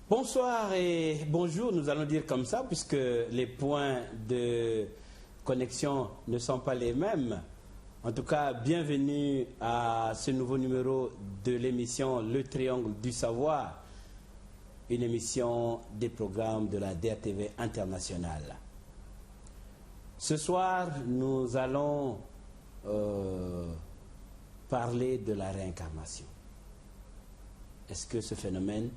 Bonsoir et bonjour, nous allons dire comme ça, puisque les points de connexion ne sont pas les mêmes. En tout cas, bienvenue à ce nouveau numéro de l'émission Le Triangle du Savoir, une émission des programmes de la DRTV internationale. Ce soir, nous allons parler de la réincarnation. Est-ce que ce phénomène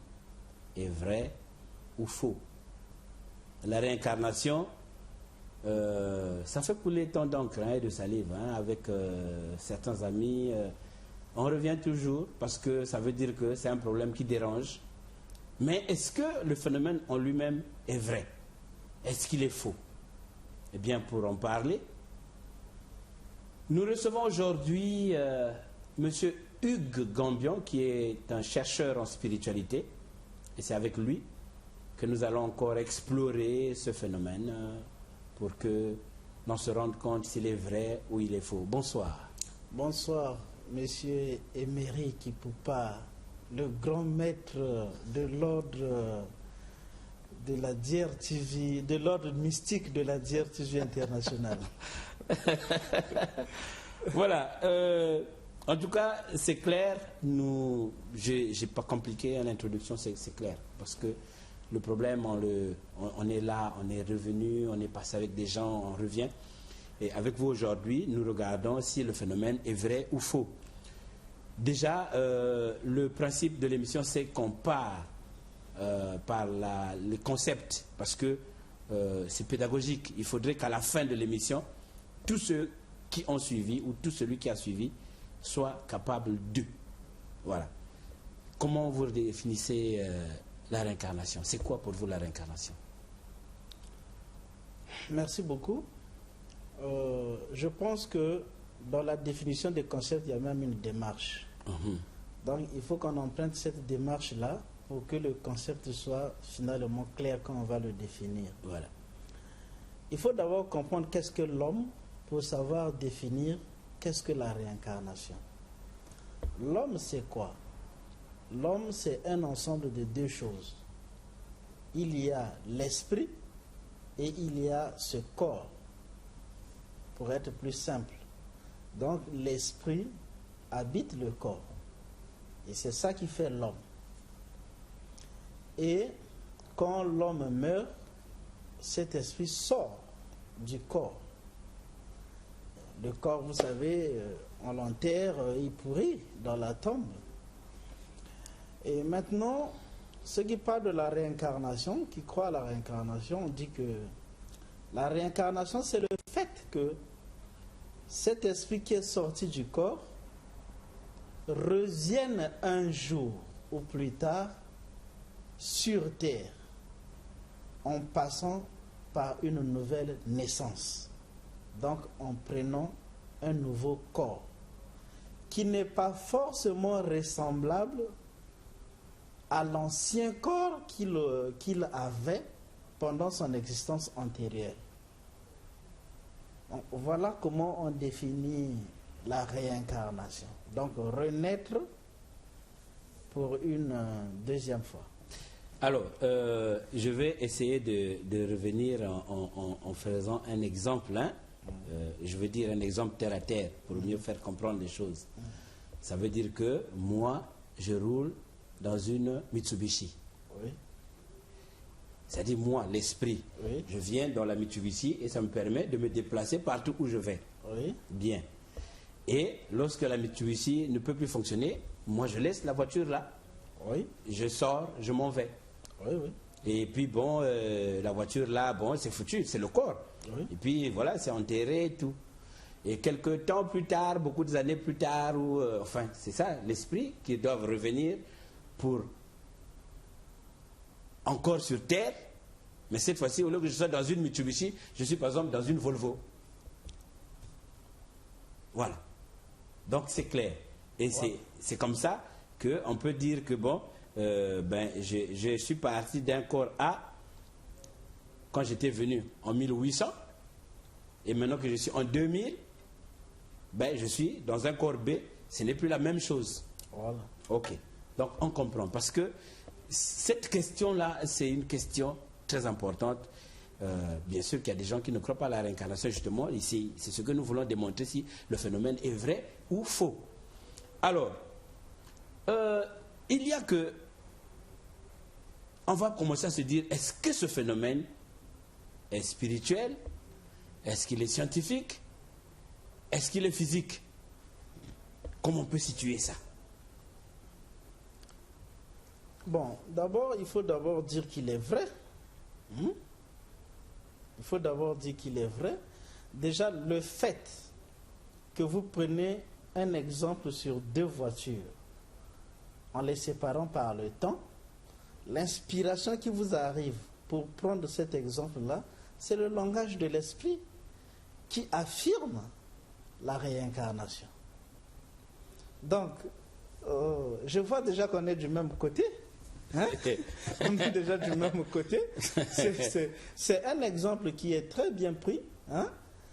est vrai ou faux? La réincarnation, ça fait couler tant d'encre et de salive avec certains amis. On revient toujours parce que ça veut dire que c'est un problème qui dérange. Mais est-ce que le phénomène en lui-même est vrai? Est-ce qu'il est faux? Eh bien, pour en parler, nous recevons aujourd'hui M. Hugues Gambion, qui est un chercheur en spiritualité. Et c'est avec lui que nous allons encore explorer ce phénomène pour que l'on se rende compte s'il est vrai ou il est faux. Bonsoir. Bonsoir, monsieur Emery Kipoupa, le grand maître de l'ordre de la DRTV, de l'ordre mystique de la DRTV internationale. Voilà. En tout cas, c'est clair, j'ai pas compliqué l'introduction, c'est clair. Parce que le problème, on est là, on est revenu, on est passé avec des gens, on revient. Et avec vous aujourd'hui, nous regardons si le phénomène est vrai ou faux. Déjà, le principe de l'émission, c'est qu'on part par le concept, parce que c'est pédagogique. Il faudrait qu'à la fin de l'émission, tous ceux qui ont suivi, ou tout celui qui a suivi, soit capable de. Voilà. Comment vous définissez la réincarnation? C'est quoi pour vous la réincarnation? Merci beaucoup. Je pense que dans la définition des concepts, il y a même une démarche. Donc il faut qu'on emprunte cette démarche-là pour que le concept soit finalement clair quand on va le définir. Voilà. Il faut d'abord comprendre qu'est-ce que l'homme pour savoir définir qu'est-ce que la réincarnation. L'homme, c'est quoi? L'homme, c'est un ensemble de deux choses. Il y a l'esprit et il y a ce corps, pour être plus simple. Donc, l'esprit habite le corps. Et c'est ça qui fait l'homme. Et quand l'homme meurt, cet esprit sort du corps. Le corps, vous savez, on l'enterre, il pourrit dans la tombe. Et maintenant, ceux qui parlent de la réincarnation, qui croient à la réincarnation, on dit que la réincarnation, c'est le fait que cet esprit qui est sorti du corps revienne un jour ou plus tard sur terre en passant par une nouvelle naissance. Donc en prenant un nouveau corps qui n'est pas forcément ressemblable à l'ancien corps qu'il avait pendant son existence antérieure. Donc, voilà comment on définit la réincarnation. Donc renaître pour une deuxième fois. Alors, je vais essayer de revenir en faisant un exemple. Je veux dire un exemple terre à terre pour mieux faire comprendre les choses. Ça veut dire que moi, je roule dans une Mitsubishi. Oui. C'est-à-dire moi, l'esprit. Oui. Je viens dans la Mitsubishi et ça me permet de me déplacer partout où je vais. Oui. Bien. Et lorsque la Mitsubishi ne peut plus fonctionner, moi je laisse la voiture là. Oui. Je sors, je m'en vais. Oui, oui. Et puis bon, la voiture là, bon, c'est foutu, c'est le corps. Oui. Et puis voilà, c'est enterré et tout. Et quelques temps plus tard, beaucoup d'années plus tard, enfin, c'est ça, l'esprit qui doit revenir pour encore sur terre. Mais cette fois-ci, au lieu que je sois dans une Mitsubishi, je suis par exemple dans une Volvo. Voilà. Donc c'est clair. Et Voilà. c'est comme ça qu'on peut dire que bon, je suis parti d'un corps A quand j'étais venu en 1800, et maintenant que je suis en 2000, je suis dans un corps B, ce n'est plus la même chose. Voilà. Ok. Donc on comprend. Parce que cette question-là, c'est une question très importante. Bien sûr qu'il y a des gens qui ne croient pas à la réincarnation, justement. Ici, c'est ce que nous voulons démontrer si le phénomène est vrai ou faux. Alors, il y a que... On va commencer à se dire, est-ce que ce phénomène est spirituel? Est-ce qu'il est scientifique? Est-ce qu'il est physique? Comment on peut situer ça? Bon, d'abord, il faut d'abord dire qu'il est vrai. Il faut d'abord dire qu'il est vrai. Déjà, le fait que vous prenez un exemple sur deux voitures, en les séparant par le temps, l'inspiration qui vous arrive pour prendre cet exemple-là, c'est le langage de l'esprit qui affirme la réincarnation. Donc, je vois déjà qu'on est du même côté. Hein? On est déjà du même côté. C'est un exemple qui est très bien pris. Hein?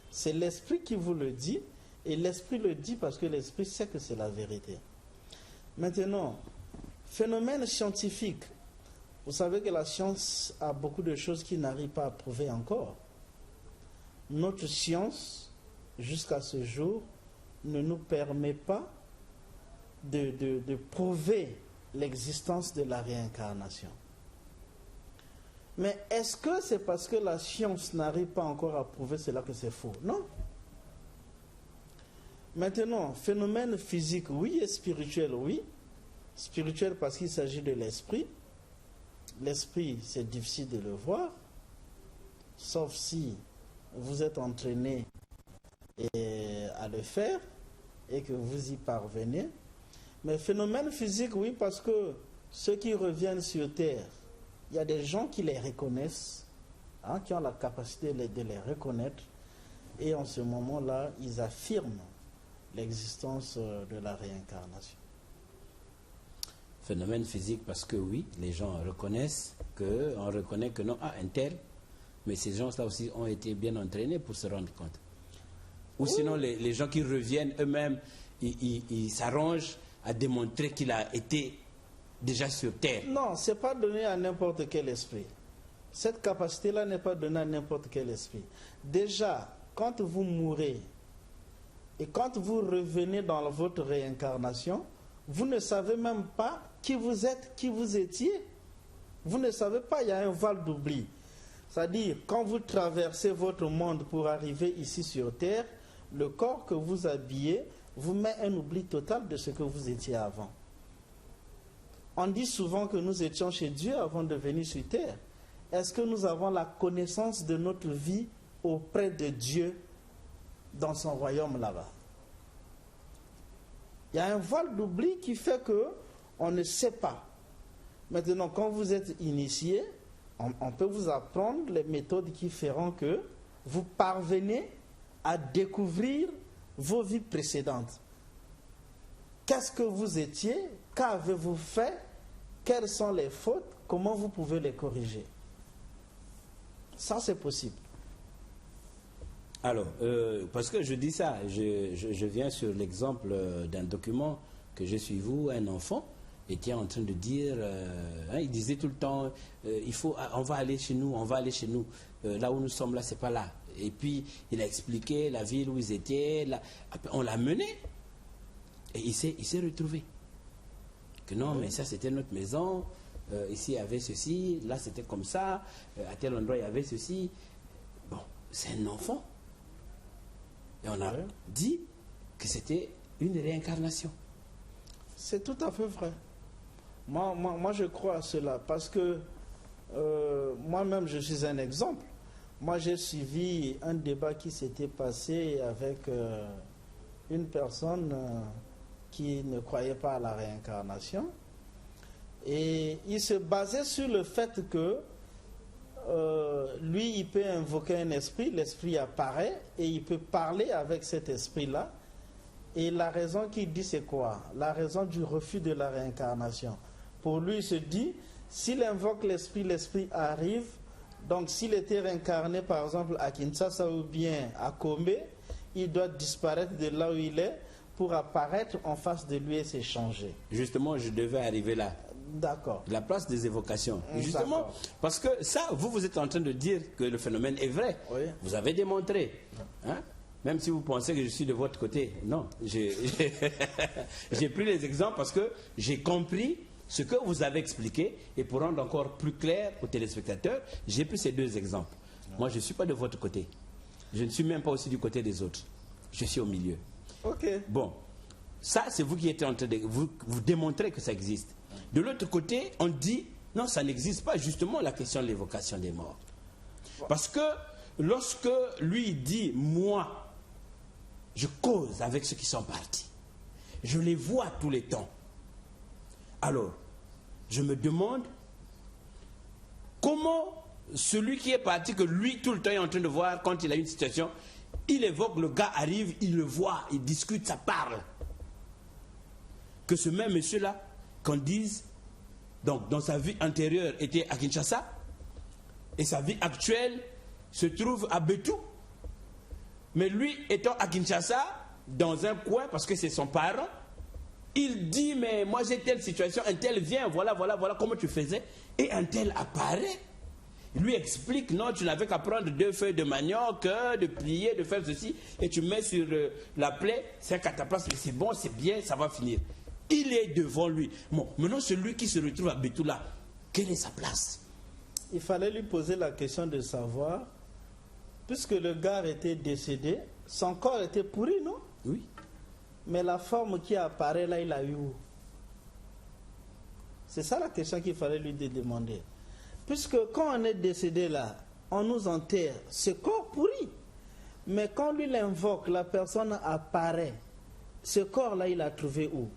C'est l'esprit qui vous le dit. Et l'esprit le dit parce que l'esprit sait que c'est la vérité. Maintenant, phénomène scientifique. Vous savez que la science a beaucoup de choses qui n'arrivent pas à prouver encore. Notre science, jusqu'à ce jour, ne nous permet pas de prouver l'existence de la réincarnation. Mais est-ce que c'est parce que la science n'arrive pas encore à prouver cela que c'est faux? Non. Maintenant, phénomène physique, oui, et spirituel, oui. Spirituel parce qu'il s'agit de l'esprit. L'esprit, c'est difficile de le voir, sauf si vous êtes entraîné à le faire et que vous y parvenez. Mais phénomène physique, oui, parce que ceux qui reviennent sur Terre, il y a des gens qui les reconnaissent, hein, qui ont la capacité de les reconnaître, et en ce moment-là, ils affirment l'existence de la réincarnation. Phénomène physique parce que oui, les gens reconnaissent on reconnaît que non, un tel, mais ces gens-là aussi ont été bien entraînés pour se rendre compte. Ou oui. Sinon, les gens qui reviennent eux-mêmes, ils s'arrangent à démontrer qu'il a été déjà sur Terre. Non, ce n'est pas donné à n'importe quel esprit. Cette capacité-là n'est pas donnée à n'importe quel esprit. Déjà, quand vous mourrez et quand vous revenez dans votre réincarnation, vous ne savez même pas qui vous êtes, qui vous étiez. Vous ne savez pas, il y a un voile d'oubli. C'est-à-dire, quand vous traversez votre monde pour arriver ici sur Terre, le corps que vous habillez vous met un oubli total de ce que vous étiez avant. On dit souvent que nous étions chez Dieu avant de venir sur Terre. Est-ce que nous avons la connaissance de notre vie auprès de Dieu dans son royaume là-bas? Il y a un voile d'oubli qui fait qu'on ne sait pas. Maintenant, quand vous êtes initié, on peut vous apprendre les méthodes qui feront que vous parvenez à découvrir vos vies précédentes. Qu'est-ce que vous étiez? Qu'avez-vous fait? Quelles sont les fautes? Comment vous pouvez les corriger? Ça, c'est possible. Alors, parce que je dis ça, je viens sur l'exemple d'un document que j'ai suivi où un enfant était en train de dire, il disait tout le temps, on va aller chez nous, là où nous sommes, là, c'est pas là. Et puis, il a expliqué la ville où ils étaient, là. Après, on l'a mené, et il s'est retrouvé. Que non, mais ça, c'était notre maison, ici, il y avait ceci, là, c'était comme ça, à tel endroit, il y avait ceci. Bon, c'est un enfant. Et on a dit que c'était une réincarnation. C'est tout à fait vrai. Moi, je crois à cela parce que moi-même, je suis un exemple. Moi, j'ai suivi un débat qui s'était passé avec une personne qui ne croyait pas à la réincarnation. Et il se basait sur le fait que lui, il peut invoquer un esprit, l'esprit apparaît et il peut parler avec cet esprit-là. Et la raison qu'il dit, c'est quoi? La raison du refus de la réincarnation. Pour lui, il se dit, s'il invoque l'esprit, l'esprit arrive. Donc, s'il était réincarné, par exemple, à Kinshasa ou bien à Kombe, il doit disparaître de là où il est pour apparaître en face de lui et s'échanger. Justement, je devais arriver là. D'accord. La place des évocations. Et justement, parce que ça, vous êtes en train de dire que le phénomène est vrai. Oui. Vous avez démontré. Hein? Même si vous pensez que je suis de votre côté. Non. J'ai pris les exemples parce que j'ai compris ce que vous avez expliqué. Et pour rendre encore plus clair aux téléspectateurs, j'ai pris ces deux exemples. Moi, je ne suis pas de votre côté. Je ne suis même pas aussi du côté des autres. Je suis au milieu. Ok. Bon. Ça, c'est vous qui êtes en train de vous démontrer que ça existe. De l'autre côté, on dit, non, ça n'existe pas, justement, la question de l'évocation des morts. Parce que lorsque lui dit, moi, je cause avec ceux qui sont partis, je les vois tous les temps. Alors, je me demande, comment celui qui est parti, que lui, tout le temps, est en train de voir, quand il a une situation, il évoque, le gars arrive, il le voit, il discute, ça parle. Que ce même monsieur-là, qu'on dise, donc dans sa vie antérieure était à Kinshasa, et sa vie actuelle se trouve à Betou. Mais lui étant à Kinshasa, dans un coin, parce que c'est son parent, il dit, mais moi j'ai telle situation, un tel vient, voilà comment tu faisais, et un tel apparaît. Il lui explique, non, tu n'avais qu'à prendre 2 feuilles de manioc, de plier, de faire ceci, et tu mets sur la plaie, c'est qu'à ta place, mais c'est bon, c'est bien, ça va finir. Il est devant lui. Bon, maintenant, celui qui se retrouve à Betoula, quelle est sa place? Il fallait lui poser la question de savoir, puisque le gars était décédé, son corps était pourri, non? Oui. Mais la forme qui apparaît là, il a eu où? C'est ça la question qu'il fallait lui demander. Puisque quand on est décédé là, on nous enterre, ce corps pourri. Mais quand lui l'invoque, la personne apparaît. Ce corps-là, il a trouvé où?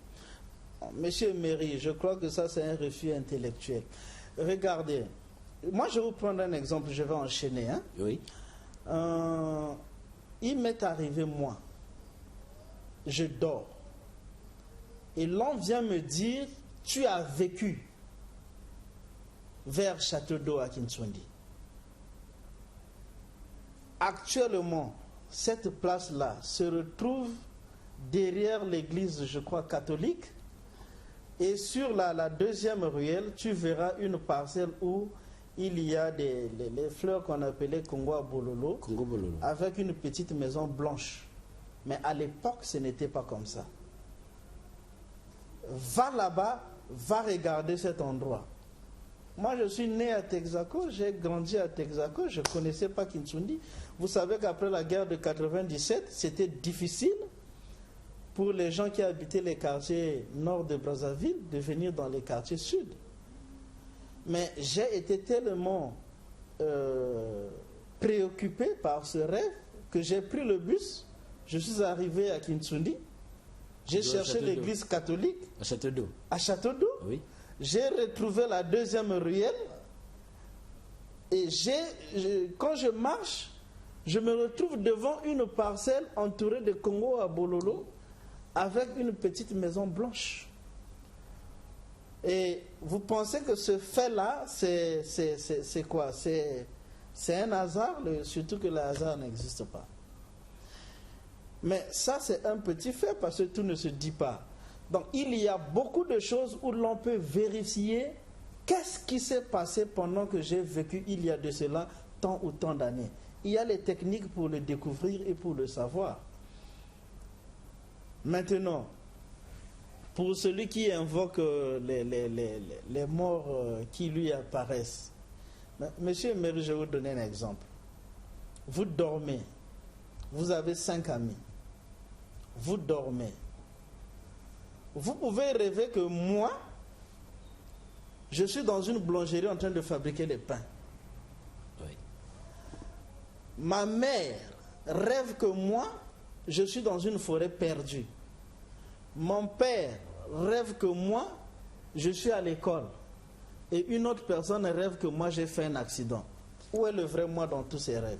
Monsieur Méry, je crois que ça c'est un refus intellectuel. Regardez, moi je vais vous prendre un exemple, je vais enchaîner. Hein? Oui. Il m'est arrivé, moi, je dors. Et l'on vient me dire, tu as vécu vers Château d'Eau à Kinsoundi. Actuellement, cette place-là se retrouve derrière l'église, je crois, catholique. Et sur la deuxième ruelle, tu verras une parcelle où il y a les fleurs qu'on appelait Congo Bololo, avec une petite maison blanche. Mais à l'époque, ce n'était pas comme ça. Va là-bas, va regarder cet endroit. Moi, je suis né à Texaco, j'ai grandi à Texaco, je ne connaissais pas Kinsoundi. Vous savez qu'après la guerre de 97, c'était difficile pour les gens qui habitaient les quartiers nord de Brazzaville de venir dans les quartiers sud. Mais j'ai été tellement préoccupé par ce rêve que j'ai pris le bus, je suis arrivé à Kinsoundi, j'ai cherché l'église catholique à Château d'Eau. À Château d'Eau. Oui. J'ai retrouvé la deuxième ruelle et quand je marche, je me retrouve devant une parcelle entourée de Congo à Bololo avec une petite maison blanche. Et vous pensez que ce fait-là, c'est quoi? C'est un hasard, surtout que le hasard n'existe pas. Mais ça, c'est un petit fait parce que tout ne se dit pas. Donc, il y a beaucoup de choses où l'on peut vérifier qu'est-ce qui s'est passé pendant que j'ai vécu il y a de cela tant ou tant d'années. Il y a les techniques pour le découvrir et pour le savoir. Maintenant, pour celui qui invoque les morts qui lui apparaissent, monsieur Méry, je vais vous donner un exemple. Vous dormez, vous avez 5 amis, vous dormez. Vous pouvez rêver que moi, je suis dans une boulangerie en train de fabriquer les pains. Oui. Ma mère rêve que moi, je suis dans une forêt perdue. Mon père rêve que moi, je suis à l'école. Et une autre personne rêve que moi, j'ai fait un accident. Où est le vrai moi dans tous ces rêves?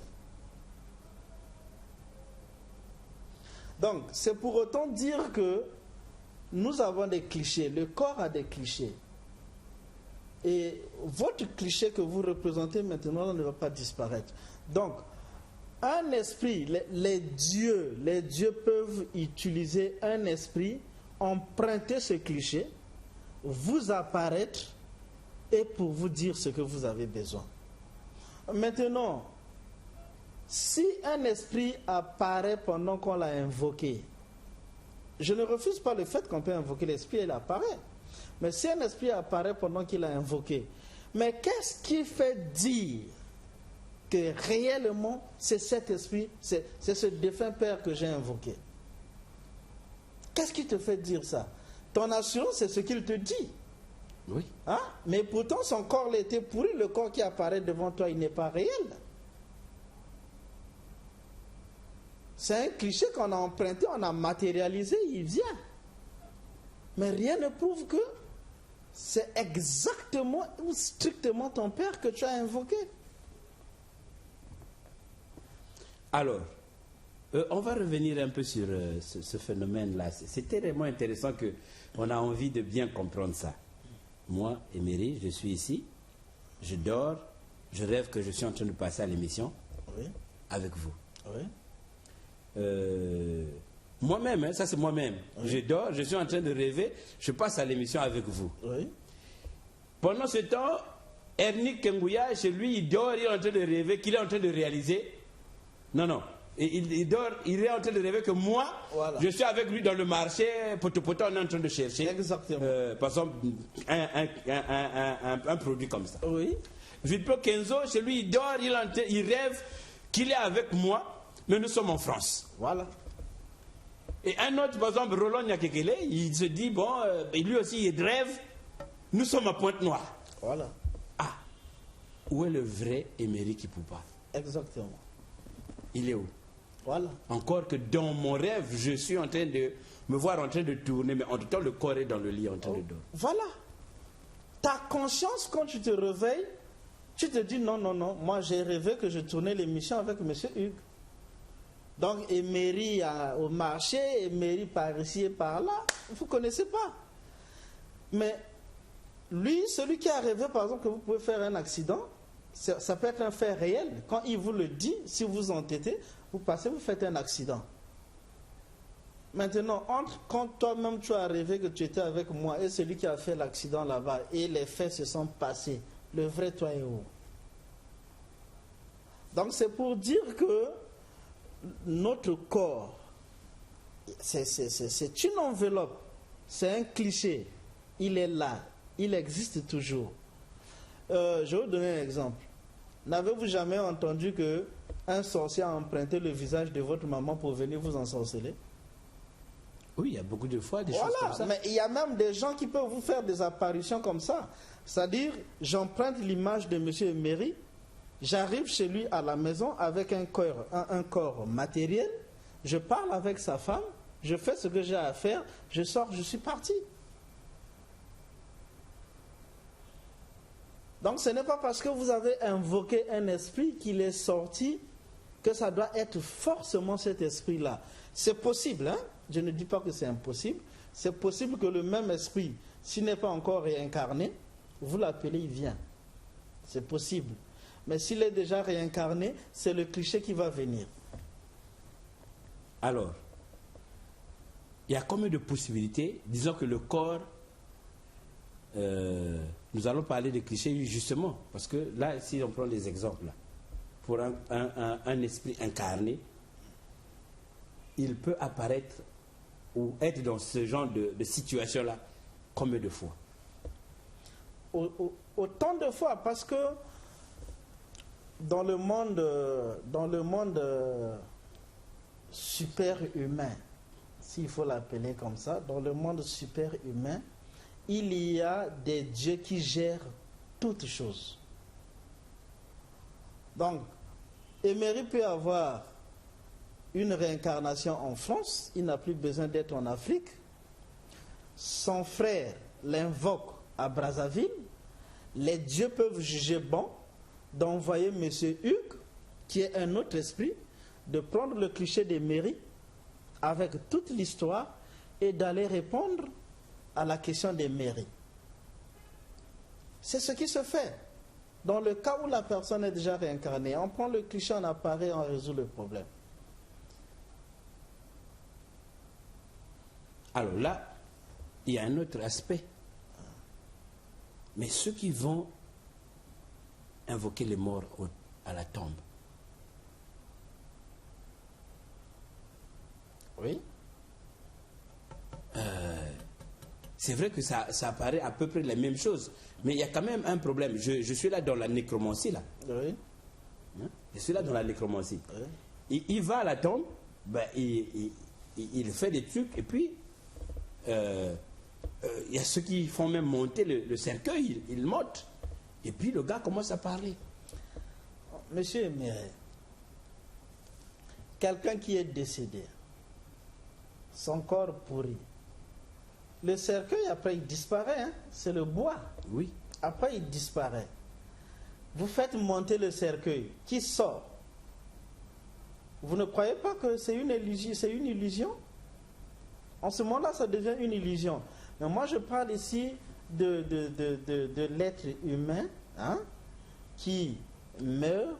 Donc, c'est pour autant dire que nous avons des clichés. Le corps a des clichés. Et votre cliché que vous représentez maintenant ne va pas disparaître. Donc, un esprit, les dieux peuvent utiliser un esprit, emprunter ce cliché vous apparaître et pour vous dire ce que vous avez besoin. Maintenant, si un esprit apparaît pendant qu'on l'a invoqué, je ne refuse pas le fait qu'on peut invoquer l'esprit, il apparaît. Mais si un esprit apparaît pendant qu'il a invoqué, mais qu'est-ce qui fait dire que réellement c'est cet esprit, c'est ce défunt père que j'ai invoqué? Qu'est-ce qui te fait dire ça? Ton assurance, c'est ce qu'il te dit. Oui. Hein? Mais pourtant, son corps était pourri, le corps qui apparaît devant toi, il n'est pas réel. C'est un cliché qu'on a emprunté, on a matérialisé, il vient. Mais rien ne prouve que c'est exactement ou strictement ton père que tu as invoqué. Alors, on va revenir un peu sur ce phénomène-là. C'est tellement intéressant qu'on a envie de bien comprendre ça. Moi, Emery, je suis ici, je dors, je rêve que je suis en train de passer à l'émission avec vous. Oui. Moi-même, hein, ça c'est moi-même. Oui. Je dors, je suis en train de rêver, je passe à l'émission avec vous. Oui. Pendant ce temps, Ernie Kengouya, chez lui, il dort, il est en train de rêver, qu'il est en train de réaliser. Non. Il dort, il est en train de rêver que moi, je suis avec lui dans le marché, poto-poto, on est en train de chercher. Exactement. Par exemple, un produit comme ça. Oui. Villepro Kenzo, chez lui, il dort, il rêve qu'il est avec moi, mais nous sommes en France. Voilà. Et un autre, par exemple, Roland Nyakekele, il se dit, bon, lui aussi, il rêve, nous sommes à Pointe-Noire. Voilà. Ah, où est le vrai Emery Kipoupa? Exactement. Il est où? Voilà. Encore que dans mon rêve, je suis en train de me voir en train de tourner, mais en tout temps, le corps est dans le lit en train de dormir. Voilà. Ta conscience, quand tu te réveilles, tu te dis, non, moi j'ai rêvé que je tournais l'émission avec M. Hugues. Donc, Emery au marché, Emery par ici et par là, vous ne connaissez pas. Mais lui, celui qui a rêvé, par exemple, que vous pouvez faire un accident, ça peut être un fait réel. Quand il vous le dit, si vous vous entêtez, vous passez, vous faites un accident. Maintenant, quand toi-même tu as rêvé que tu étais avec moi et celui qui a fait l'accident là-bas et les faits se sont passés, le vrai toi est où? Donc c'est pour dire que notre corps, c'est une enveloppe, c'est un cliché, il est là, il existe toujours. Je vais vous donner un exemple. N'avez-vous jamais entendu qu'un sorcier a emprunté le visage de votre maman pour venir vous ensorceler? Oui, il y a beaucoup de fois des choses comme ça. Mais il y a même des gens qui peuvent vous faire des apparitions comme ça. C'est-à-dire, j'emprunte l'image de M. Emery, j'arrive chez lui à la maison avec un corps matériel, je parle avec sa femme, je fais ce que j'ai à faire, je sors, je suis parti. Donc ce n'est pas parce que vous avez invoqué un esprit qu'il est sorti que ça doit être forcément cet esprit-là. C'est possible, hein? Je ne dis pas que c'est impossible. C'est possible que le même esprit, s'il n'est pas encore réincarné, vous l'appelez, il vient. C'est possible. Mais s'il est déjà réincarné, c'est le cliché qui va venir. Alors, il y a combien de possibilités? Disons que le corps, nous allons parler de clichés justement, parce que là, si on prend des exemples, là, pour un esprit incarné, il peut apparaître ou être dans ce genre de situation-là combien de fois? Autant de fois, parce que dans le monde super-humain, s'il faut l'appeler comme ça, dans le monde super-humain, il y a des dieux qui gèrent toutes choses. Donc, Emery peut avoir une réincarnation en France, il n'a plus besoin d'être en Afrique. Son frère l'invoque à Brazzaville. Les dieux peuvent juger bon d'envoyer M. Hugues, qui est un autre esprit, de prendre le cliché d'Emery avec toute l'histoire et d'aller répondre à la question d'Emery. C'est ce qui se fait. Dans le cas où la personne est déjà réincarnée, on prend le cliché, on apparaît, on résout le problème. Alors là, il y a un autre aspect. Mais ceux qui vont invoquer les morts à la tombe, oui, c'est vrai que ça apparaît à peu près la même chose. Mais il y a quand même un problème. Je suis là dans la nécromancie, là. oui, Hein? Je suis là dans la nécromancie. oui. Il va à la tombe, ben, il fait des trucs, et puis il y a ceux qui font même monter le cercueil, ils montent. Et puis le gars commence à parler. Monsieur Méré, quelqu'un qui est décédé, son corps pourri, le cercueil après il disparaît, hein? C'est le bois. Oui. Après il disparaît. Vous faites monter le cercueil, qui sort? Vous ne croyez pas que c'est une illusion? En ce moment-là, ça devient une illusion. Mais moi, je parle ici de l'être humain, hein, qui meurt.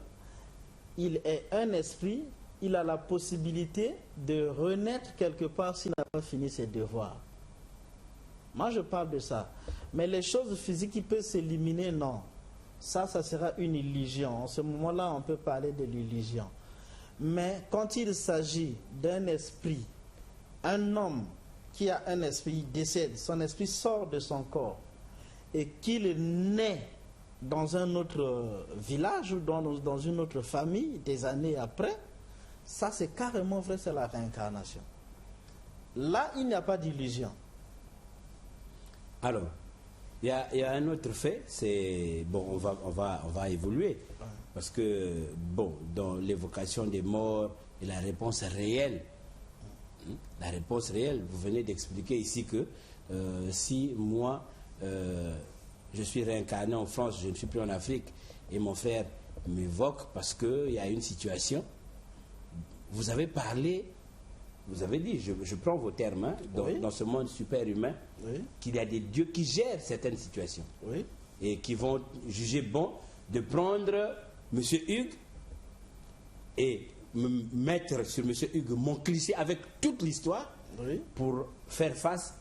Il est un esprit, il a la possibilité de renaître quelque part s'il n'a pas fini ses devoirs. Moi, je parle de ça. Mais les choses physiques qui peuvent s'éliminer, non. Ça sera une illusion. En ce moment-là, on peut parler de l'illusion. Mais quand il s'agit d'un esprit, un homme qui a un esprit, il décède, son esprit sort de son corps et qu'il naît dans un autre village ou dans une autre famille des années après, ça c'est carrément vrai, c'est la réincarnation. Là, il n'y a pas d'illusion. Alors, il y a un autre fait, c'est bon, on va évoluer, parce que bon, dans l'évocation des morts et la réponse réelle, vous venez d'expliquer ici que si moi je suis réincarné en France, je ne suis plus en Afrique, et mon frère m'évoque parce qu'il y a une situation, vous avez parlé. Vous avez dit, je prends vos termes, hein, dans ce monde super humain, oui, qu'il y a des dieux qui gèrent certaines situations, oui, et qui vont juger bon de prendre M. Hugues et me mettre sur M. Hugues mon cliché avec toute l'histoire, oui, pour faire face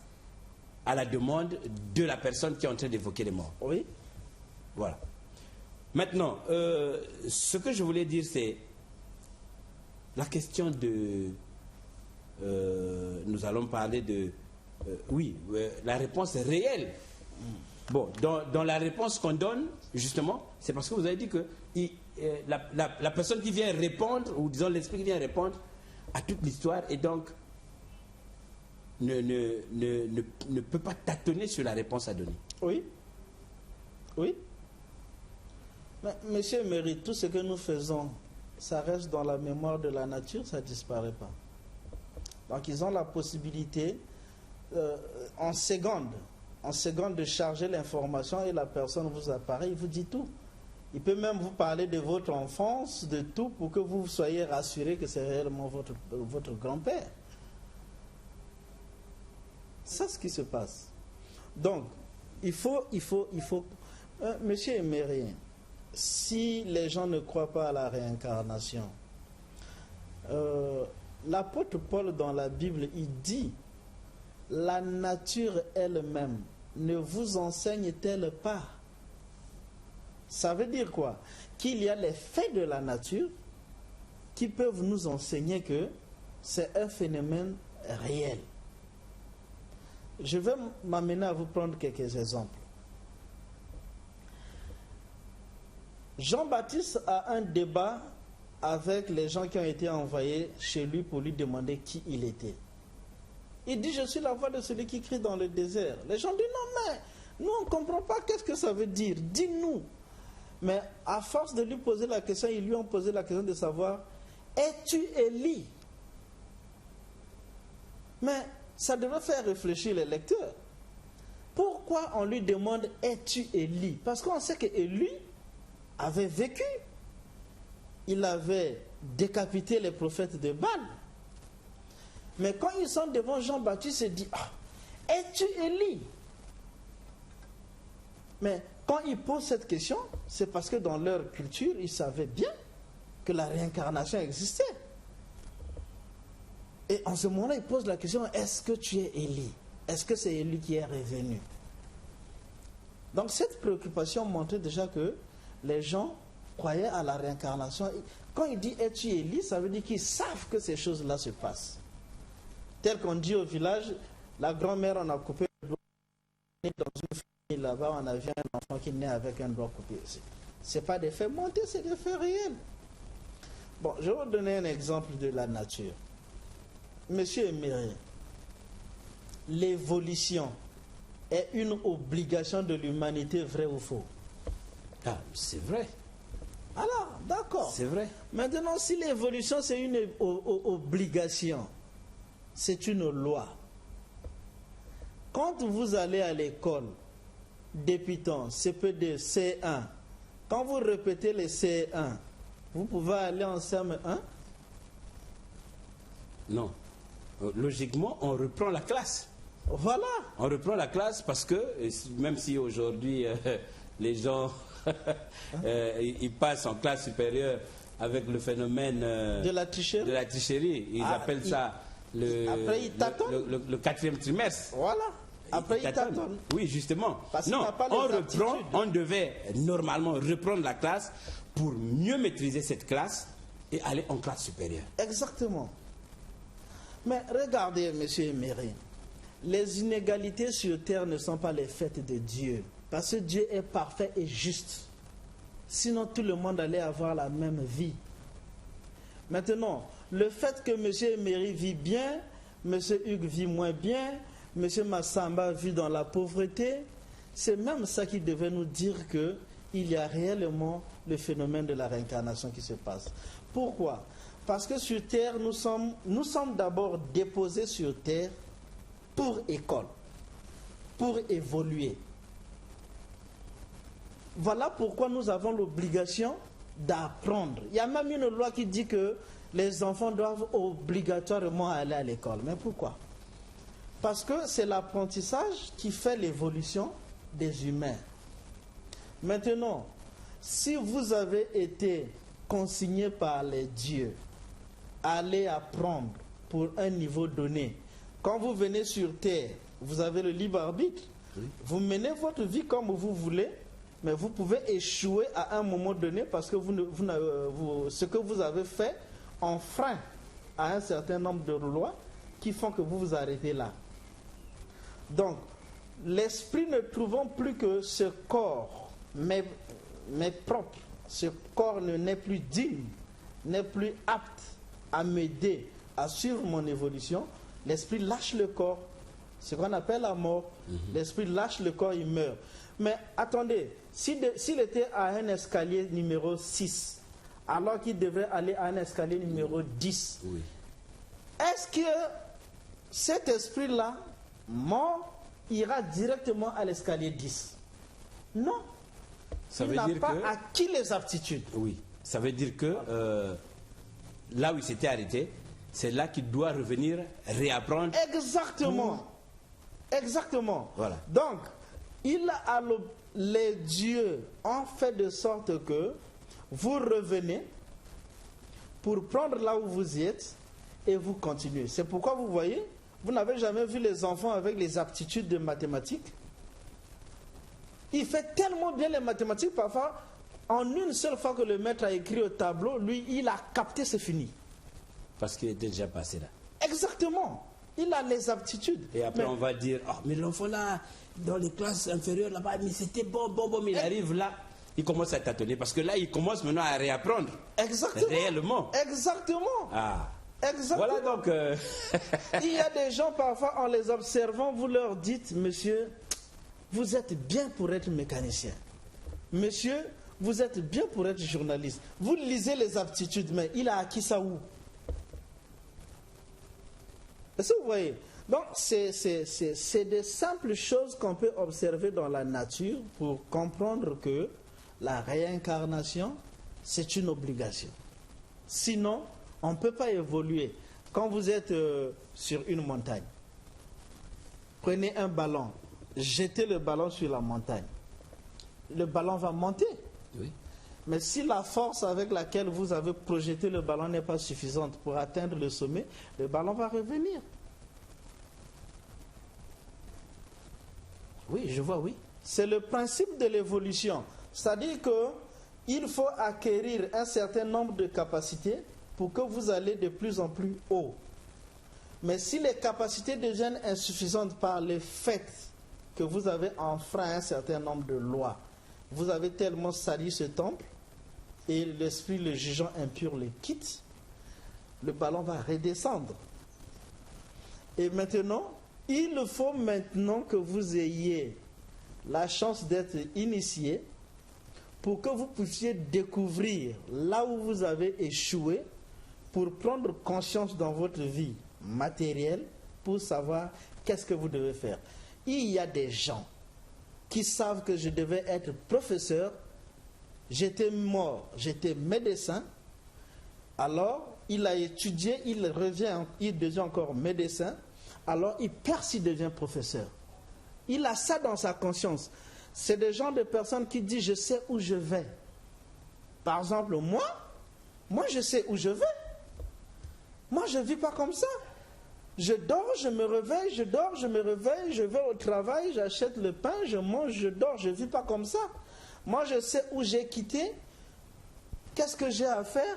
à la demande de la personne qui est en train d'évoquer les morts. Oui. Voilà. Maintenant, ce que je voulais dire, c'est la question de... nous allons parler de... la réponse est réelle. Bon, dans la réponse qu'on donne, justement, c'est parce que vous avez dit que la personne qui vient répondre, ou disons l'esprit qui vient répondre à toute l'histoire, et donc ne peut pas tâtonner sur la réponse à donner. Oui. Oui. Mais, monsieur Mérite, tout ce que nous faisons, ça reste dans la mémoire de la nature, ça ne disparaît pas. Donc ils ont la possibilité, en seconde de charger l'information, et la personne vous apparaît, il vous dit tout. Il peut même vous parler de votre enfance, de tout, pour que vous soyez rassuré que c'est réellement votre grand-père. C'est ce qui se passe. Donc, il faut monsieur Emerien, si les gens ne croient pas à la réincarnation, l'apôtre Paul dans la Bible, il dit, la nature elle-même ne vous enseigne-t-elle pas? Ça veut dire quoi? Qu'il y a les faits de la nature qui peuvent nous enseigner que c'est un phénomène réel. Je vais m'amener à vous prendre quelques exemples. Jean-Baptiste a un débat avec les gens qui ont été envoyés chez lui pour lui demander qui il était. Il dit, je suis la voix de celui qui crie dans le désert. Les gens disent, non mais, nous on ne comprend pas qu'est-ce que ça veut dire, dis-nous. Mais à force de lui poser la question, ils lui ont posé la question de savoir, es-tu Élie? Mais ça devrait faire réfléchir les lecteurs. Pourquoi on lui demande, es-tu Élie? Parce qu'on sait que Élie avait vécu. Il avait décapité les prophètes de Baal. Mais quand ils sont devant Jean-Baptiste, il dit, ah, es-tu Élie? Mais quand ils posent cette question, c'est parce que dans leur culture, ils savaient bien que la réincarnation existait. Et en ce moment-là, ils posent la question, est-ce que tu es Élie? Est-ce que c'est Élie qui est revenu? Donc cette préoccupation montrait déjà que les gens croyaient à la réincarnation. Quand il dit es-tu Élie, ça veut dire qu'ils savent que ces choses-là se passent. Tel qu'on dit au village, la grand-mère en a coupé le doigt, dans une famille là-bas, on a vu un enfant qui naît avec un doigt coupé. Ce n'est pas des faits montés, c'est des faits réels. Bon, je vais vous donner un exemple de la nature. Monsieur Emery, l'évolution est une obligation de l'humanité, vrai ou faux? Ah, c'est vrai. Alors, d'accord. C'est vrai. Maintenant, si l'évolution c'est une obligation, c'est une loi. Quand vous allez à l'école, débutant, CP2, C1, quand vous répétez les C1, vous pouvez aller en CM1? Non. Logiquement, on reprend la classe. Voilà. On reprend la classe parce que, même si aujourd'hui, les gens, ils passent en classe supérieure avec le phénomène de la tricherie. Ils appellent ça le quatrième trimestre. Voilà. Après, ils tâtonnent. Oui, justement. Parce non, on devait normalement reprendre la classe pour mieux maîtriser cette classe et aller en classe supérieure. Exactement. Mais regardez, M. Emery, les inégalités sur terre ne sont pas les fêtes de Dieu. Parce que Dieu est parfait et juste. Sinon, tout le monde allait avoir la même vie. Maintenant, le fait que M. Emery vit bien, M. Hugues vit moins bien, M. Massamba vit dans la pauvreté, c'est même ça qui devait nous dire qu'il y a réellement le phénomène de la réincarnation qui se passe. Pourquoi? Parce que sur terre, nous sommes d'abord déposés sur terre pour école, pour évoluer. Voilà pourquoi nous avons l'obligation d'apprendre. Il y a même une loi qui dit que les enfants doivent obligatoirement aller à l'école. Mais pourquoi? Parce que c'est l'apprentissage qui fait l'évolution des humains. Maintenant, si vous avez été consigné par les dieux à aller apprendre pour un niveau donné, quand vous venez sur terre, vous avez le libre arbitre. Oui. Vous menez votre vie comme vous voulez, mais vous pouvez échouer à un moment donné parce que ce que vous avez fait enfreint à un certain nombre de lois qui font que vous vous arrêtez là. Donc, l'esprit ne trouvant plus que ce corps mais propre, ce corps n'est plus digne, n'est plus apte à m'aider à suivre mon évolution, l'esprit lâche le corps, ce qu'on appelle la mort. L'esprit lâche le corps, il meurt. Mais attendez, s'il était à un escalier numéro 6, alors qu'il devrait aller à un escalier numéro 10, oui. Est-ce que cet esprit-là, mort, ira directement à l'escalier 10? Non. Ça il n'a pas acquis les aptitudes. Oui. Ça veut dire que là où il s'était arrêté, c'est là qu'il doit revenir réapprendre. Exactement. Exactement. Voilà. Donc, les dieux ont fait de sorte que vous revenez pour prendre là où vous y êtes et vous continuez. C'est pourquoi vous voyez, vous n'avez jamais vu les enfants avec les aptitudes de mathématiques. Il fait tellement bien les mathématiques, parfois, en une seule fois que le maître a écrit au tableau, lui, il a capté, c'est fini. Parce qu'il était déjà passé là. Exactement. Il a les aptitudes. Et après, on va dire, oh, mais l'enfant là, dans les classes inférieures là-bas, mais c'était bon, mais il arrive là, il commence à tâtonner. Parce que là, il commence maintenant à réapprendre. Exactement. Réellement. Exactement. Ah. Exactement. Voilà donc. Il y a des gens, parfois, en les observant, vous leur dites, monsieur, vous êtes bien pour être mécanicien. Monsieur, vous êtes bien pour être journaliste. Vous lisez les aptitudes, mais il a acquis ça où? Est-ce que vous voyez? Donc, c'est des simples choses qu'on peut observer dans la nature pour comprendre que la réincarnation, c'est une obligation. Sinon, on ne peut pas évoluer. Quand vous êtes sur une montagne, prenez un ballon, jetez le ballon sur la montagne. Le ballon va monter. Oui. Mais si la force avec laquelle vous avez projeté le ballon n'est pas suffisante pour atteindre le sommet, le ballon va revenir. Oui, je vois, oui. C'est le principe de l'évolution. C'est-à-dire qu'il faut acquérir un certain nombre de capacités pour que vous allez de plus en plus haut. Mais si les capacités deviennent insuffisantes par le fait que vous avez enfreint un certain nombre de lois, vous avez tellement sali ce temple, et l'esprit le jugeant impur le quitte, le ballon va redescendre. Et maintenant, il faut maintenant que vous ayez la chance d'être initié pour que vous puissiez découvrir là où vous avez échoué, pour prendre conscience dans votre vie matérielle, pour savoir qu'est-ce que vous devez faire. Il y a des gens qui savent que je devais être professeur, j'étais mort, j'étais médecin, alors il a étudié, il revient, il devient encore médecin, alors il perce, il devient professeur. Il a ça dans sa conscience. C'est des gens de personnes qui disent je sais où je vais. Par exemple, moi je sais où je vais. Moi je ne vis pas comme ça. Je dors, je me réveille, je dors, je me réveille, je vais au travail, j'achète le pain, je mange, je dors, je ne vis pas comme ça. Moi je sais où j'ai quitté, qu'est-ce que j'ai à faire,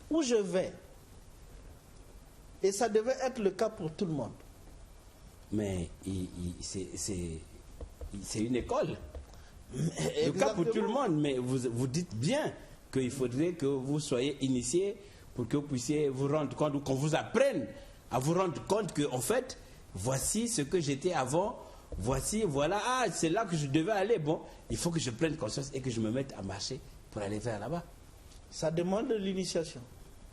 où je vais. Et ça devait être le cas pour tout le monde. Mais c'est une école. Le cas pour tout le monde, mais vous dites bien qu'il faudrait que vous soyez initié pour que vous puissiez vous rendre compte, qu'on vous apprenne à vous rendre compte que, en fait, voici ce que j'étais avant, voilà, c'est là que je devais aller. Bon, il faut que je prenne conscience et que je me mette à marcher pour aller vers là-bas. Ça demande de l'initiation.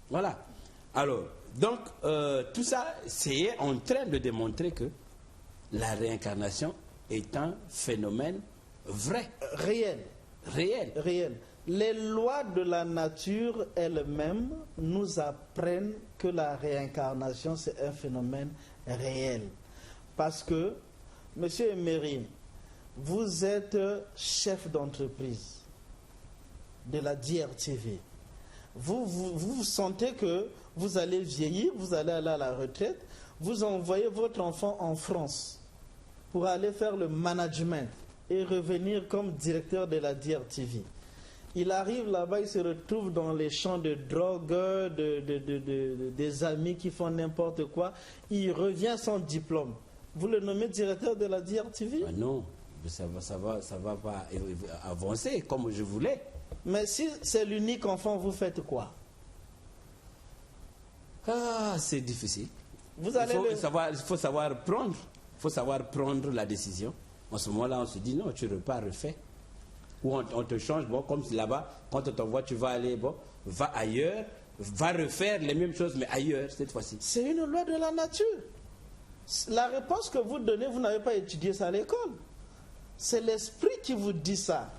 Voilà. Alors, donc, tout ça, c'est en train de démontrer que la réincarnation est un phénomène vrai. Réel. Les lois de la nature elles-mêmes nous apprennent que la réincarnation, c'est un phénomène réel. Parce que, Monsieur Emery, vous êtes chef d'entreprise de la DRTV. Vous sentez que vous allez vieillir, vous allez aller à la retraite, vous envoyez votre enfant en France pour aller faire le management et revenir comme directeur de la DRTV. Il arrive là-bas, il se retrouve dans les champs de drogue, des amis qui font n'importe quoi. Il revient sans diplôme. Vous le nommez directeur de la DRTV? Non, ça va pas avancer comme je voulais. Mais si c'est l'unique enfant, vous faites quoi? Ah, c'est difficile. Il faut savoir prendre la décision. En ce moment-là, on se dit non, tu repars, refais. Ou on te change, bon, comme là-bas, quand on t'envoie, tu vas aller, bon, va ailleurs, va refaire les mêmes choses, mais ailleurs, cette fois-ci. C'est une loi de la nature. La réponse que vous donnez, vous n'avez pas étudié ça à l'école. C'est l'esprit qui vous dit ça.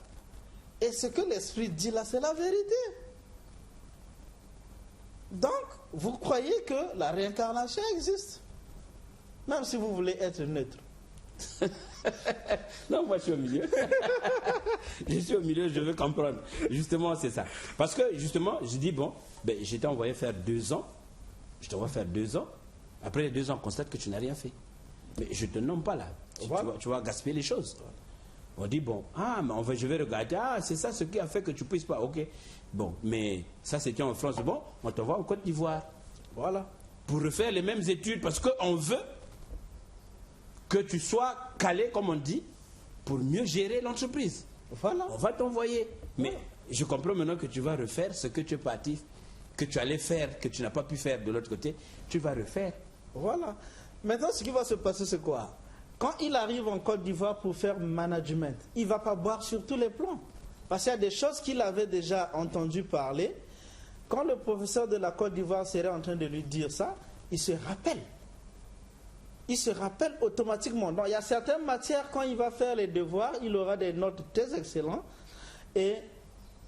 Et ce que l'esprit dit là, c'est la vérité. Donc, vous croyez que la réincarnation existe, même si vous voulez être neutre. Non, moi je suis au milieu. Je suis au milieu, je veux comprendre. Justement, c'est ça. Parce que, justement, je dis, bon, ben, je t'ai envoyé faire 2 ans. Je t'envoie faire 2 ans. Après les 2 ans, on constate que tu n'as rien fait. Mais je ne te nomme pas là. Tu vas gaspiller les choses. On dit, bon, mais je vais regarder. C'est ça ce qui a fait que tu ne puisses pas. Ok. Bon, mais ça c'était en France. Bon, on t'envoie en Côte d'Ivoire. Voilà. Pour refaire les mêmes études. Parce qu'on veut que tu sois calé, comme on dit, pour mieux gérer l'entreprise. Voilà. On va t'envoyer. Mais je comprends maintenant que tu vas refaire ce que tu es parti, que tu allais faire, que tu n'as pas pu faire de l'autre côté. Tu vas refaire. Voilà. Maintenant, ce qui va se passer, c'est quoi? Quand il arrive en Côte d'Ivoire pour faire management, il ne va pas boire sur tous les plans. Parce qu'il y a des choses qu'il avait déjà entendu parler. Quand le professeur de la Côte d'Ivoire serait en train de lui dire ça, il se rappelle. Il se rappelle automatiquement. Donc, il y a certaines matières, quand il va faire les devoirs, il aura des notes très excellentes. Et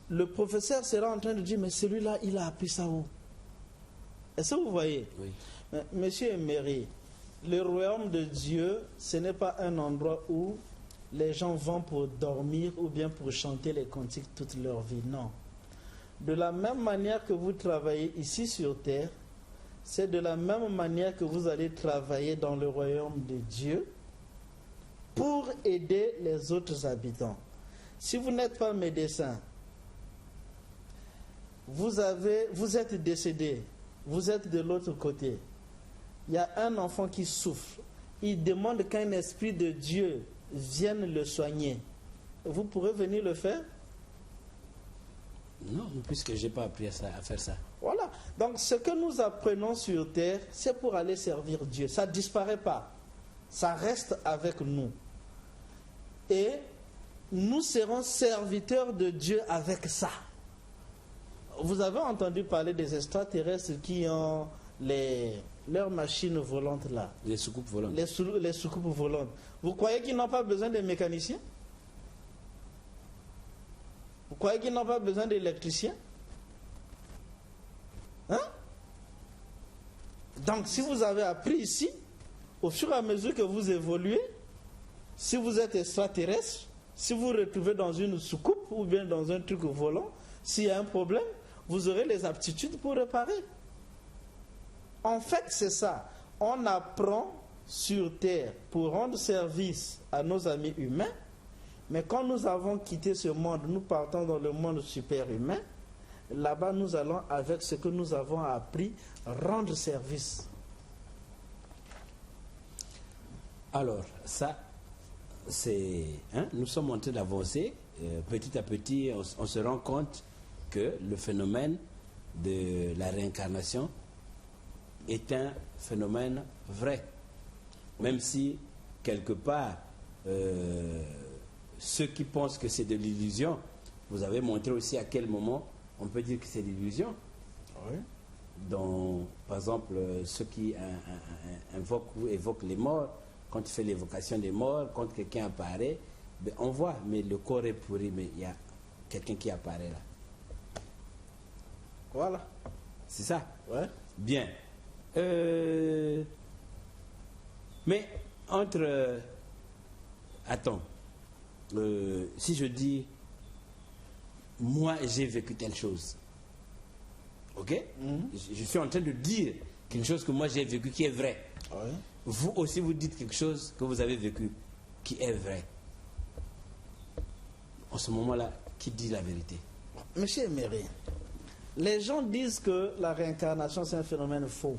le professeur sera en train de dire, mais celui-là, il a appris ça où? Est-ce que vous voyez? Oui. Mais, Monsieur Emery, le royaume de Dieu, ce n'est pas un endroit où les gens vont pour dormir ou bien pour chanter les cantiques toute leur vie. Non. De la même manière que vous travaillez ici sur terre, c'est de la même manière que vous allez travailler dans le royaume de Dieu. pour aider les autres habitants. Si vous n'êtes pas médecin, vous êtes décédé, vous êtes de l'autre côté, il y a un enfant qui souffre, il demande qu'un esprit de Dieu vienne le soigner. Vous pourrez venir le faire? Non, puisque je n'ai pas appris à faire ça. Voilà. Donc ce que nous apprenons sur terre, c'est pour aller servir Dieu. Ça ne disparaît pas. Ça reste avec nous. Et nous serons serviteurs de Dieu avec ça. Vous avez entendu parler des extraterrestres qui ont leurs machines volantes là. Les soucoupes volantes. Les soucoupes volantes. Vous croyez qu'ils n'ont pas besoin de mécaniciens? Vous croyez qu'ils n'ont pas besoin d'électriciens? Hein? Donc si vous avez appris ici, au fur et à mesure que vous évoluez, si vous êtes extraterrestre, si vous vous retrouvez dans une soucoupe ou bien dans un truc volant, s'il y a un problème, vous aurez les aptitudes pour réparer. En fait, c'est ça. On apprend sur Terre pour rendre service à nos amis humains, mais quand nous avons quitté ce monde, nous partons dans le monde super-humain. Là-bas, nous allons, avec ce que nous avons appris, rendre service. Alors, ça, c'est... nous sommes en train d'avancer. Petit à petit, on se rend compte que le phénomène de la réincarnation est un phénomène vrai. Même si, quelque part, ceux qui pensent que c'est de l'illusion, vous avez montré aussi à quel moment on peut dire que c'est de l'illusion. Oui. Donc, par exemple, ceux qui invoquent ou évoquent les morts, quand tu fais l'évocation des morts, quand quelqu'un apparaît, ben on voit, mais le corps est pourri, mais il y a quelqu'un qui apparaît là. Voilà. C'est ça? Ouais. Bien. Mais entre... attends. Si je dis, moi j'ai vécu telle chose, ok? Je suis en train de dire quelque chose que moi j'ai vécu qui est vrai. Ouais. Vous aussi vous dites quelque chose que vous avez vécu qui est vrai. En ce moment-là, qui dit la vérité? Monsieur Emery, les gens disent que la réincarnation c'est un phénomène faux.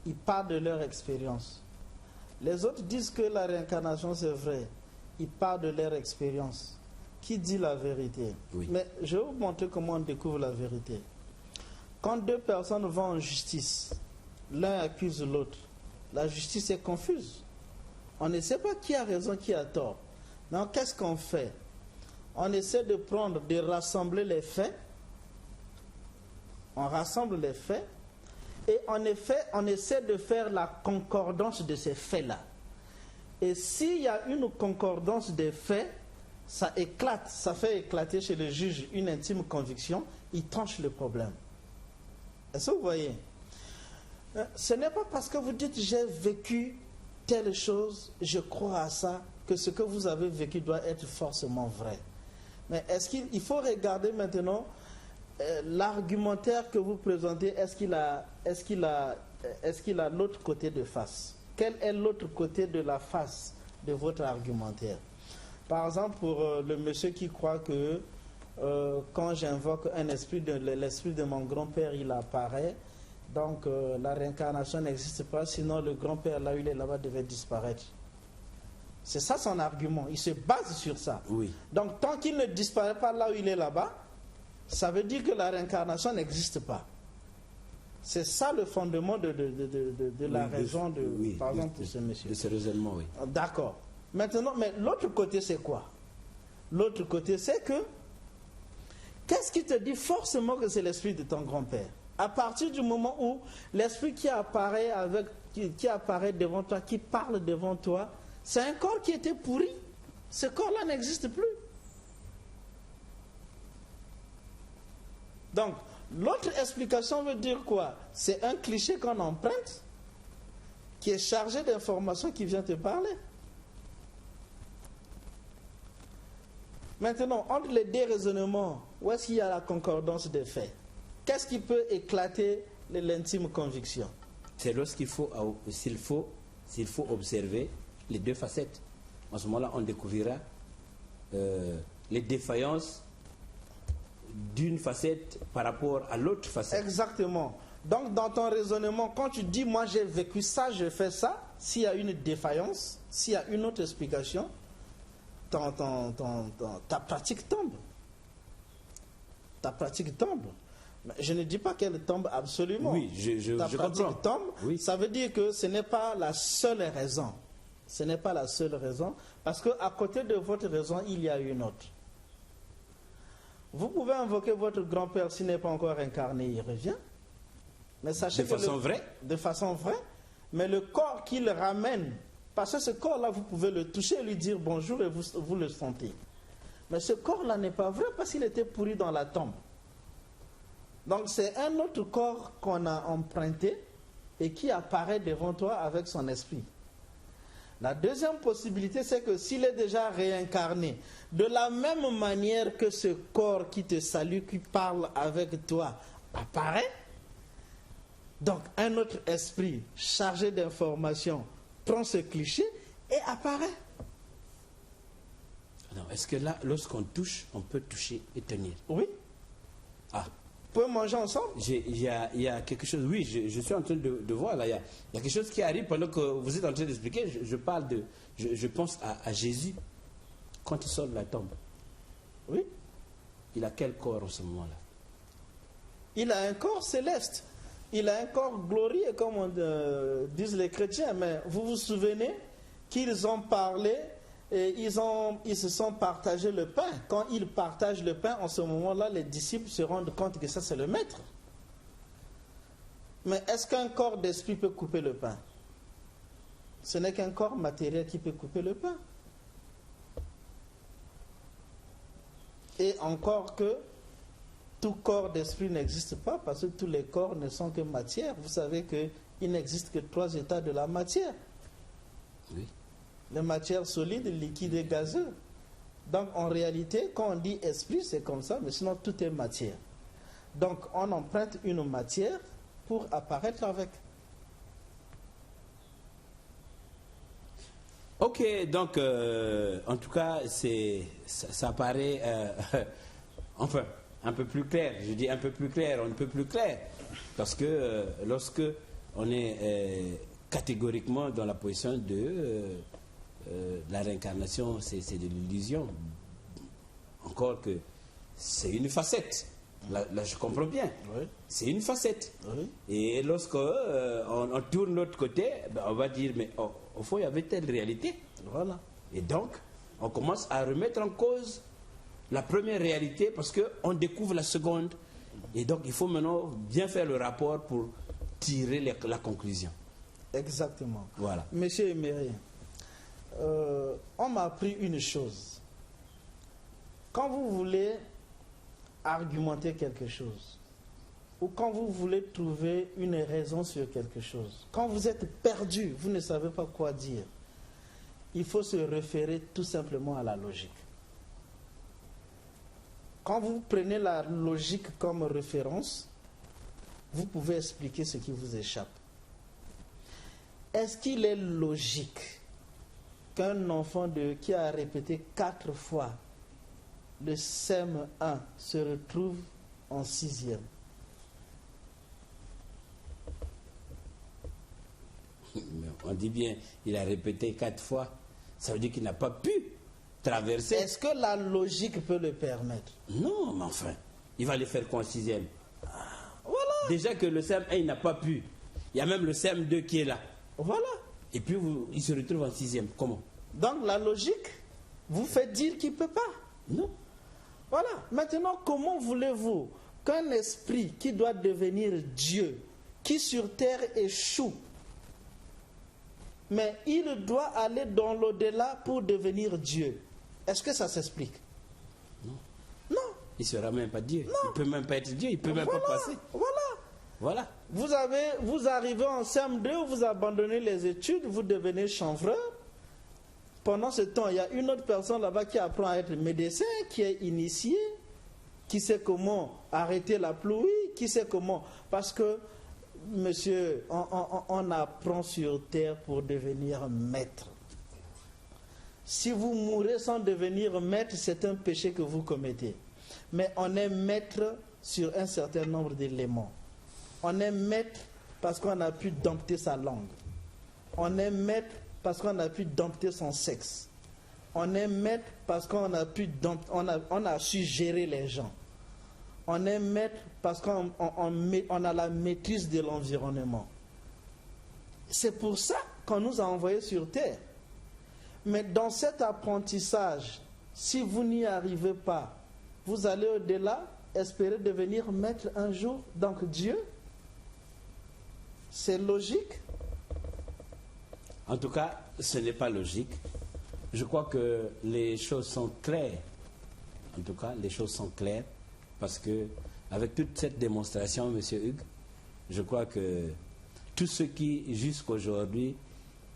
Ils parlent de leur expérience. Les autres disent que la réincarnation c'est vrai. Ils parlent de leur expérience. Qui dit la vérité? Oui. Mais je vais vous montrer comment on découvre la vérité. Quand deux personnes vont en justice, l'un accuse l'autre, la justice est confuse. On ne sait pas qui a raison, qui a tort. Donc qu'est-ce qu'on fait? On essaie de rassembler les faits. On rassemble les faits. Et en effet, on essaie de faire la concordance de ces faits-là. Et s'il y a une concordance des faits, ça éclate, ça fait éclater chez le juge une intime conviction, il tranche le problème. Est-ce que vous voyez? Ce n'est pas parce que vous dites j'ai vécu telle chose, je crois à ça, que ce que vous avez vécu doit être forcément vrai. Mais est-ce qu'il faut regarder maintenant l'argumentaire que vous présentez, est-ce qu'il a l'autre côté de face? Quel est l'autre côté de la face de votre argumentaire? Par exemple, pour le monsieur qui croit que quand j'invoque l'esprit de mon grand-père, il apparaît, donc la réincarnation n'existe pas, sinon le grand-père là où il est là-bas devait disparaître. C'est ça son argument, il se base sur ça. Oui. Donc tant qu'il ne disparaît pas là où il est là-bas, ça veut dire que la réincarnation n'existe pas. C'est ça le fondement de la raison par exemple, de ce monsieur. De ce raisonnement, oui. D'accord. Maintenant, mais l'autre côté, c'est quoi? L'autre côté, c'est que, qu'est-ce qui te dit forcément que c'est l'esprit de ton grand-père? À partir du moment où l'esprit qui apparaît devant toi, qui parle devant toi, c'est un corps qui était pourri. Ce corps-là n'existe plus. Donc, l'autre explication veut dire quoi? C'est un cliché qu'on emprunte, qui est chargé d'informations qui vient te parler. Maintenant, entre les deux raisonnements, où est-ce qu'il y a la concordance des faits? Qu'est-ce qui peut éclater l'intime conviction? C'est lorsqu'il faut, s'il faut observer les deux facettes. en ce moment-là, on découvrira les défaillances d'une facette par rapport à l'autre facette. Exactement. Donc, dans ton raisonnement, quand tu dis, moi j'ai vécu ça, je fais ça, s'il y a une défaillance, s'il y a une autre explication, ta pratique tombe. Ta pratique tombe. Mais je ne dis pas qu'elle tombe absolument. Oui, ta je pratique comprends. tombe, Oui. ça veut dire que ce n'est pas la seule raison. Ce n'est pas la seule raison, parce qu'à côté de votre raison, il y a une autre. Vous pouvez invoquer votre grand-père s'il n'est pas encore incarné, il revient. Mais sachez De façon vraie? De façon vraie. Mais le corps qui le ramène, parce que ce corps-là, vous pouvez le toucher et lui dire bonjour et vous le sentez. Mais ce corps-là n'est pas vrai parce qu'il était pourri dans la tombe. Donc c'est un autre corps qu'on a emprunté et qui apparaît devant toi avec son esprit. La deuxième possibilité, c'est que s'il est déjà réincarné, de la même manière que ce corps qui te salue, qui parle avec toi, apparaît, donc un autre esprit chargé d'informations prend ce cliché et apparaît. Non, est-ce que là, lorsqu'on touche, on peut toucher et tenir? Oui. Ah. Vous pouvez manger ensemble? Il y a quelque chose, oui, je suis en train de voir là, il y a quelque chose qui arrive pendant que vous êtes en train d'expliquer. Je pense à Jésus quand il sort de la tombe. Oui. Il a quel corps en ce moment-là? Il a un corps céleste. Il a un corps glorieux, comme disent les chrétiens. Mais vous vous souvenez qu'ils ont parlé et ils se sont partagés le pain. Quand ils partagent le pain, en ce moment-là, les disciples se rendent compte que ça, c'est le maître. Mais est-ce qu'un corps d'esprit peut couper le pain? Ce n'est qu'un corps matériel qui peut couper le pain. Et encore que tout corps d'esprit n'existe pas parce que tous les corps ne sont que matière. Vous savez qu'il n'existe que 3 états de la matière. Oui. La matière solide, liquide et gazeuse. Donc en réalité, quand on dit esprit, c'est comme ça, mais sinon tout est matière. Donc on emprunte une matière pour apparaître avec. Ok, donc en tout cas, ça paraît enfin un peu plus clair. Je dis un peu plus clair, on ne peut plus clair. Parce que lorsque on est catégoriquement dans la position de la réincarnation, c'est de l'illusion. Encore que c'est une facette. Là, je comprends bien. Oui. C'est une facette. Oui. Et lorsque on tourne l'autre côté, ben, on va dire, mais au fond, il y avait telle réalité. Voilà. Et donc, on commence à remettre en cause la première réalité parce qu'on découvre la seconde. Et donc, il faut maintenant bien faire le rapport pour tirer la conclusion. Exactement. Voilà. Monsieur Emery, on m'a appris une chose. Quand vous voulez argumenter quelque chose, ou quand vous voulez trouver une raison sur quelque chose, quand vous êtes perdu, vous ne savez pas quoi dire, il faut se référer tout simplement à la logique. Quand vous prenez la logique comme référence, vous pouvez expliquer ce qui vous échappe. Est-ce qu'il est logique qu'un enfant qui a répété 4 fois le SEM 1 se retrouve en 6e? On dit bien, il a répété 4 fois. Ça veut dire qu'il n'a pas pu traverser. Est-ce que la logique peut le permettre? Non, mais enfin, il va le faire quoi en 6e? Voilà. Déjà que le CM1, il n'a pas pu. Il y a même le CM2 qui est là. Voilà. Et puis, il se retrouve en 6e. Comment? Donc la logique vous fait dire qu'il ne peut pas. Non. Voilà. Maintenant, comment voulez-vous qu'un esprit qui doit devenir Dieu, qui sur terre échoue, mais il doit aller dans l'au-delà pour devenir Dieu? Est-ce que ça s'explique? Non. Non. Il ne sera même pas Dieu. Non. Il ne peut même pas être Dieu. Il ne peut même Voilà. pas passer. Voilà. Voilà. Vous arrivez en CM2, vous abandonnez les études, vous devenez chanvreur. Pendant ce temps, il y a une autre personne là-bas qui apprend à être médecin, qui est initié, qui sait comment arrêter la pluie, qui sait comment. Parce que, monsieur, on apprend sur terre pour devenir maître. Si vous mourrez sans devenir maître, c'est un péché que vous commettez. Mais on est maître sur un certain nombre d'éléments. On est maître parce qu'on a pu dompter sa langue. On est maître parce qu'on a pu dompter son sexe. On est maître parce qu'on a pu on a su gérer les gens. On est maître parce qu'on a la maîtrise de l'environnement. C'est pour ça qu'on nous a envoyés sur terre. Mais dans cet apprentissage, si vous n'y arrivez pas, vous allez au-delà, espérer devenir maître un jour. Donc Dieu, c'est logique? En tout cas, ce n'est pas logique. Je crois que les choses sont claires. En tout cas, les choses sont claires parce que, avec toute cette démonstration, M. Hugues, je crois que tous ceux qui, jusqu'aujourd'hui,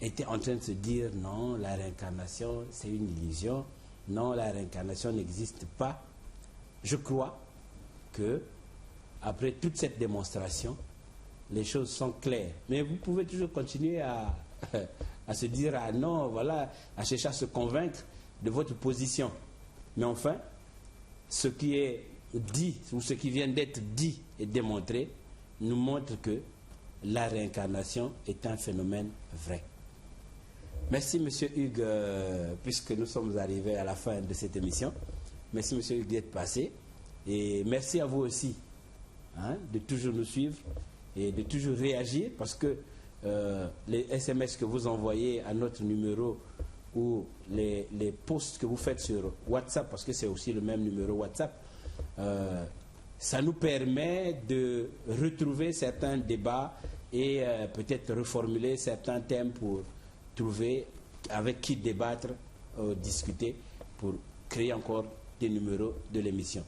étaient en train de se dire non, la réincarnation, c'est une illusion, non, la réincarnation n'existe pas, je crois que, après toute cette démonstration, les choses sont claires. Mais vous pouvez toujours continuer à se dire, ah non, voilà, à chercher à se convaincre de votre position. Mais enfin, ce qui est dit, ou ce qui vient d'être dit et démontré, nous montre que la réincarnation est un phénomène vrai. Merci, M. Hugues, puisque nous sommes arrivés à la fin de cette émission. Merci, M. Hugues, d'être passé. Et merci à vous aussi de toujours nous suivre et de toujours réagir, parce que les SMS que vous envoyez à notre numéro ou les posts que vous faites sur WhatsApp, parce que c'est aussi le même numéro WhatsApp, ça nous permet de retrouver certains débats et peut-être reformuler certains thèmes pour trouver avec qui débattre, discuter, pour créer encore des numéros de l'émission.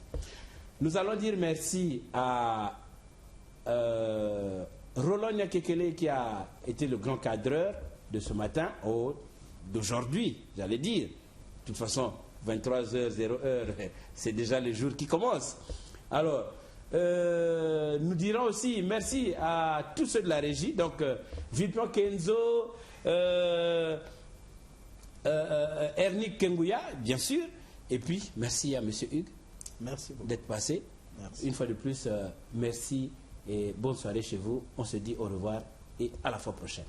Nous allons dire merci à Roland Nyakekele, qui a été le grand cadreur de ce matin, d'aujourd'hui, j'allais dire. De toute façon, 23h00, c'est déjà le jour qui commence. Alors, nous dirons aussi merci à tous ceux de la régie, donc Vilpion Kenzo, Ernik Kengouya, bien sûr, et puis merci à M. Hugues d'être passé. Merci. Une fois de plus, merci et bonne soirée chez vous. On se dit au revoir et à la fois prochaine.